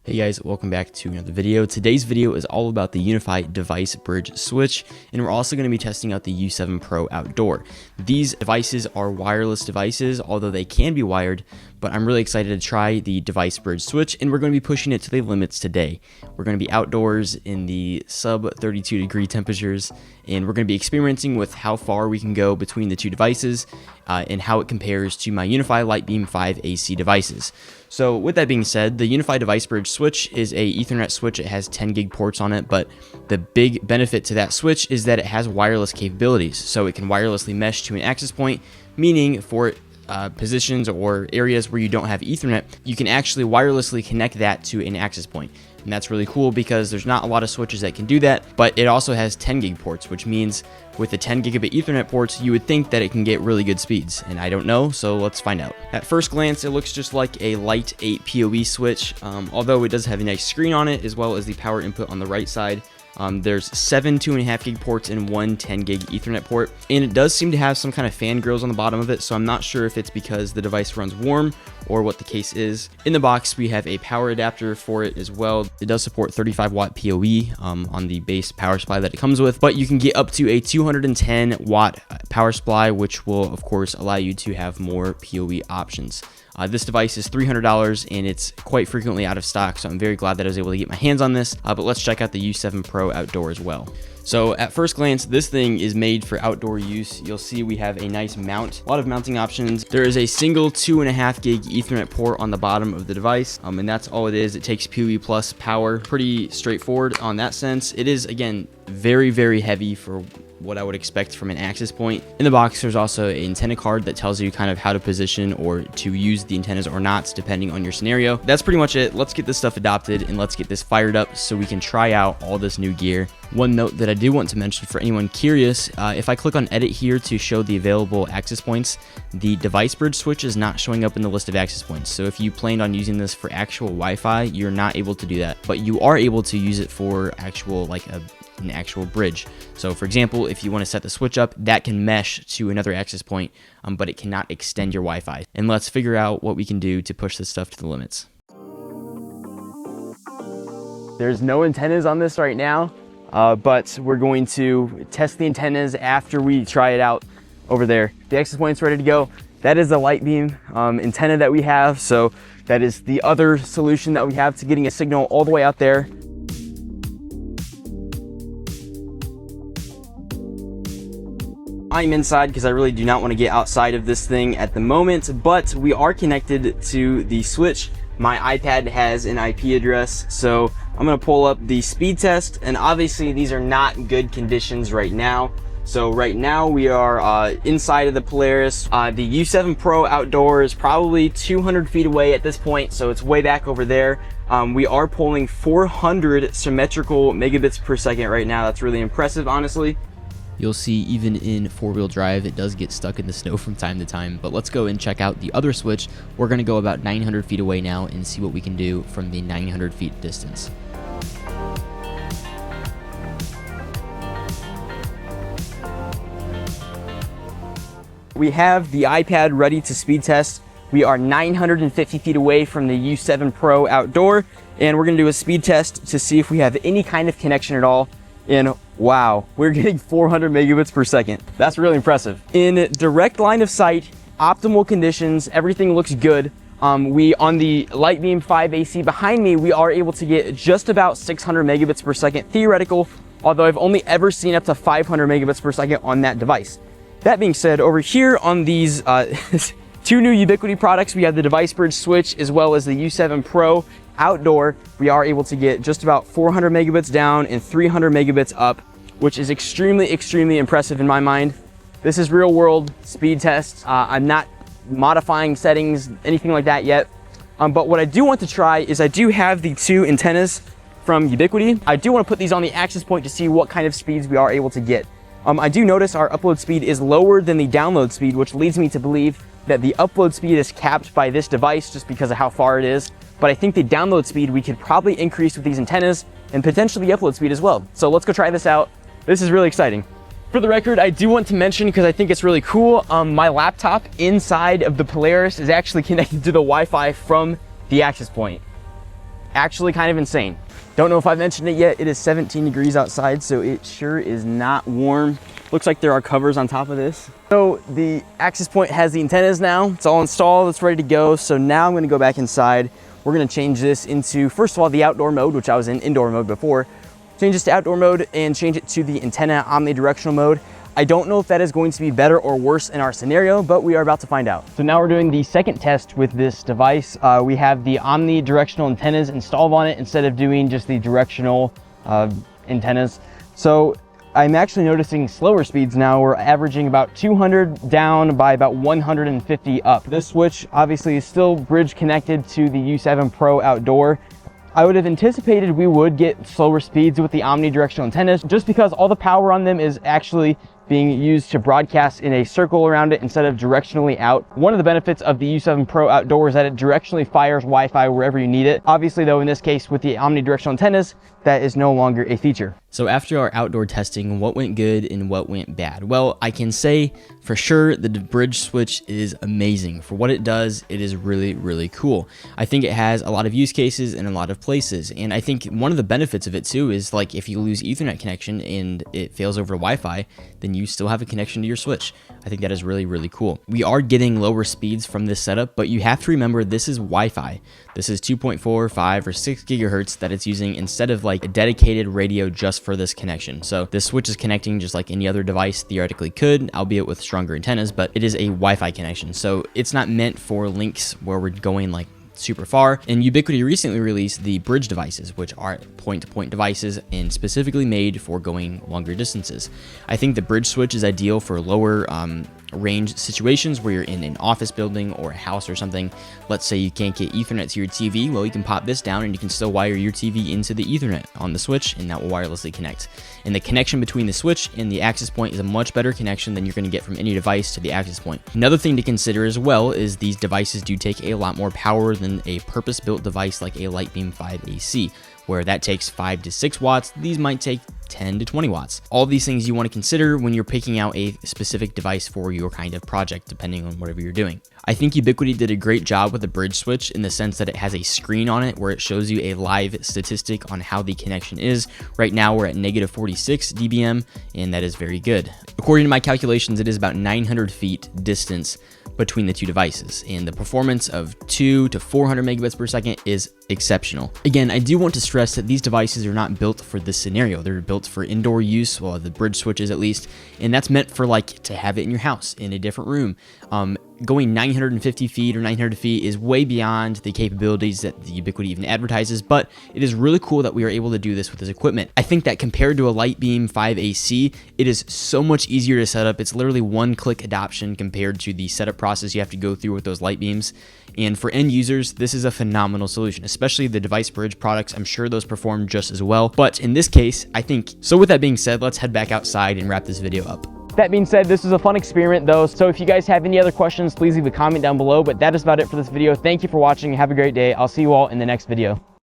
Hey guys, welcome back to another video. Today's video is all about the UniFi Device Bridge Switch, and we're also going to be testing out the U7 Pro Outdoor. These devices are wireless devices, although they can be wired, but I'm really excited to try the Device Bridge Switch, and we're going to be pushing it to the limits today. We're going to be outdoors in the sub 32 degree temperatures, and we're going to be experimenting with how far we can go between the two devices and how it compares to my UniFi LiteBeam 5 AC devices. So with that being said, the UniFi Device Bridge Switch is a Ethernet switch. It has 10 gig ports on it, but the big benefit to that switch is that it has wireless capabilities. So it can wirelessly mesh to an access point, meaning for positions or areas where you don't have Ethernet, you can actually wirelessly connect that to an access point. And that's really cool because there's not a lot of switches that can do that, but it also has 10 gig ports, which means with the 10 gigabit Ethernet ports, you would think that it can get really good speeds. And I don't know, so let's find out. At first glance, it looks just like a Lite 8 PoE switch, although it does have a nice screen on it, as well as the power input on the right side. There's 7 2.5 gig ports and one 10 gig Ethernet port, and it does seem to have some kind of fan grills on the bottom of it, so I'm not sure if it's because the device runs warm or what the case is. In the box, we have a power adapter for it as well. It does support 35 watt PoE on the base power supply that it comes with, but you can get up to a 210 watt power supply, which will of course allow you to have more PoE options. This device is $300 and it's quite frequently out of stock, so I'm very glad that I was able to get my hands on this, but let's check out the U7 Pro Outdoor as well. So at first glance, this thing is made for outdoor use. You'll see we have a nice mount, a lot of mounting options. There is a single 2.5 gig Ethernet port on the bottom of the device, and that's all it is. It takes PoE plus power. Pretty straightforward on that sense. It is, again, very, very heavy for what I would expect from an access point. In the box, there's also an antenna card that tells you kind of how to position or to use the antennas or not, depending on your scenario. That's pretty much it. Let's get this stuff adopted and let's get this fired up so we can try out all this new gear. One note that I do want to mention for anyone curious, if I click on edit here to show the available access points, the Device Bridge Switch is not showing up in the list of access points. So if you planned on using this for actual Wi-Fi, you're not able to do that, but you are able to use it for actual, like an actual bridge. So for example, if you want to set the switch up, that can mesh to another access point, but it cannot extend your Wi-Fi. And let's figure out what we can do to push this stuff to the limits. There's no antennas on this right now, but we're going to test the antennas after we try it out over there. The access point's ready to go. That is the LiteBeam antenna that we have. So that is the other solution that we have to getting a signal all the way out there. I'm inside because I really do not want to get outside of this thing at the moment, but we are connected to the switch. My iPad has an IP address, so I'm going to pull up the speed test, and obviously these are not good conditions right now. So right now we are inside of the Polaris. The U7 Pro Outdoor is probably 200 feet away at this point, so it's way back over there. We are pulling 400 symmetrical megabits per second right now. That's really impressive, honestly. You'll see even in four-wheel drive, it does get stuck in the snow from time to time, but let's go and check out the other switch. We're going to go about 900 feet away now and see what we can do from the 900 feet distance. We have the iPad ready to speed test. We are 950 feet away from the U7 Pro Outdoor, and we're going to do a speed test to see if we have any kind of connection at all. And wow, we're getting 400 megabits per second. That's really impressive. In direct line of sight, optimal conditions, everything looks good. On the LiteBeam 5 AC behind me, we are able to get just about 600 megabits per second theoretical, although I've only ever seen up to 500 megabits per second on that device. That being said, over here on these two new Ubiquiti products, we have the Device Bridge Switch as well as the U7 Pro Outdoor. We are able to get just about 400 megabits down and 300 megabits up, which is extremely, extremely impressive in my mind. This is real world speed test. I'm not modifying settings, anything like that yet. But what I do want to try is I do have the two antennas from Ubiquiti. I do want to put these on the access point to see what kind of speeds we are able to get. I do notice our upload speed is lower than the download speed, which leads me to believe that the upload speed is capped by this device just because of how far it is. But I think the download speed we could probably increase with these antennas and potentially the upload speed as well. So let's go try this out. This is really exciting. For the record, I do want to mention, because I think it's really cool, my laptop inside of the Polaris is actually connected to the Wi-Fi from the access point. actually kind of insane. Don't know if I've mentioned it yet. It is 17 degrees outside, so it sure is not warm. Looks like there are covers on top of this. So the access point has the antennas now. It's all installed, it's ready to go. So now I'm gonna go back inside. We're gonna change this into, first of all, the outdoor mode, which I was in indoor mode before. Change this to outdoor mode and change it to the antenna omnidirectional mode. I don't know if that is going to be better or worse in our scenario, but we are about to find out. So now we're doing the second test with this device. We have the omnidirectional antennas installed on it instead of doing just the directional antennas. So I'm actually noticing slower speeds now. We're averaging about 200 down by about 150 up. This switch obviously is still bridge connected to the U7 Pro outdoor. I would have anticipated we would get slower speeds with the omnidirectional antennas just because all the power on them is actually being used to broadcast in a circle around it instead of directionally out. One of the benefits of the U7 Pro outdoor is that it directionally fires Wi-Fi wherever you need it. Obviously though, in this case with the omnidirectional antennas, that is no longer a feature. So after our outdoor testing, what went good and what went bad? Well, I can say for sure the bridge switch is amazing. For what it does, it is really, really cool. I think it has a lot of use cases in a lot of places. And I think one of the benefits of it too is like if you lose Ethernet connection and it fails over to Wi-Fi, then you still have a connection to your switch. I think that is really, really cool. We are getting lower speeds from this setup, but you have to remember this is Wi-Fi. This is 2.4, 5, or 6 gigahertz that it's using instead of like a dedicated radio just for this connection. So this switch is connecting just like any other device theoretically could, albeit with stronger antennas, but it is a Wi-Fi connection. So it's not meant for links where we're going like super far. And Ubiquiti recently released the bridge devices, which are point-to-point devices and specifically made for going longer distances. I think the bridge switch is ideal for lower range situations where you're in an office building or a house or something. Let's say you can't get Ethernet to your TV. Well, you can pop this down and you can still wire your TV into the Ethernet on the switch, and that will wirelessly connect. And the connection between the switch and the access point is a much better connection than you're going to get from any device to the access point. Another thing to consider as well is these devices do take a lot more power than a purpose-built device like a LiteBeam 5 AC, where that takes 5 to 6 watts. These might take 10 to 20 watts. All these things you want to consider when you're picking out a specific device for your kind of project, depending on whatever you're doing. I think Ubiquiti did a great job with the bridge switch in the sense that it has a screen on it where it shows you a live statistic on how the connection is. Right now we're at negative 46 dBm, and that is very good. According to my calculations, it is about 900 feet distance between the two devices, and the performance of 200 to 400 megabits per second is exceptional. Again, I do want to stress that these devices are not built for this scenario. They're built for indoor use, well, the bridge switches at least, and that's meant for like to have it in your house in a different room. Going 950 feet or 900 feet is way beyond the capabilities that the Ubiquiti even advertises, but it is really cool that we are able to do this with this equipment. I think that compared to a LiteBeam 5 AC, it is so much easier to set up. It's literally one-click adoption compared to the setup process you have to go through with those LiteBeams. And for end users, this is a phenomenal solution, especially the device bridge products. I'm sure those perform just as well, but in this case, I think, so with that being said, let's head back outside and wrap this video up. That being said, this was a fun experiment though, so if you guys have any other questions, please leave a comment down below, but that is about it for this video. Thank you for watching. Have a great day. I'll see you all in the next video.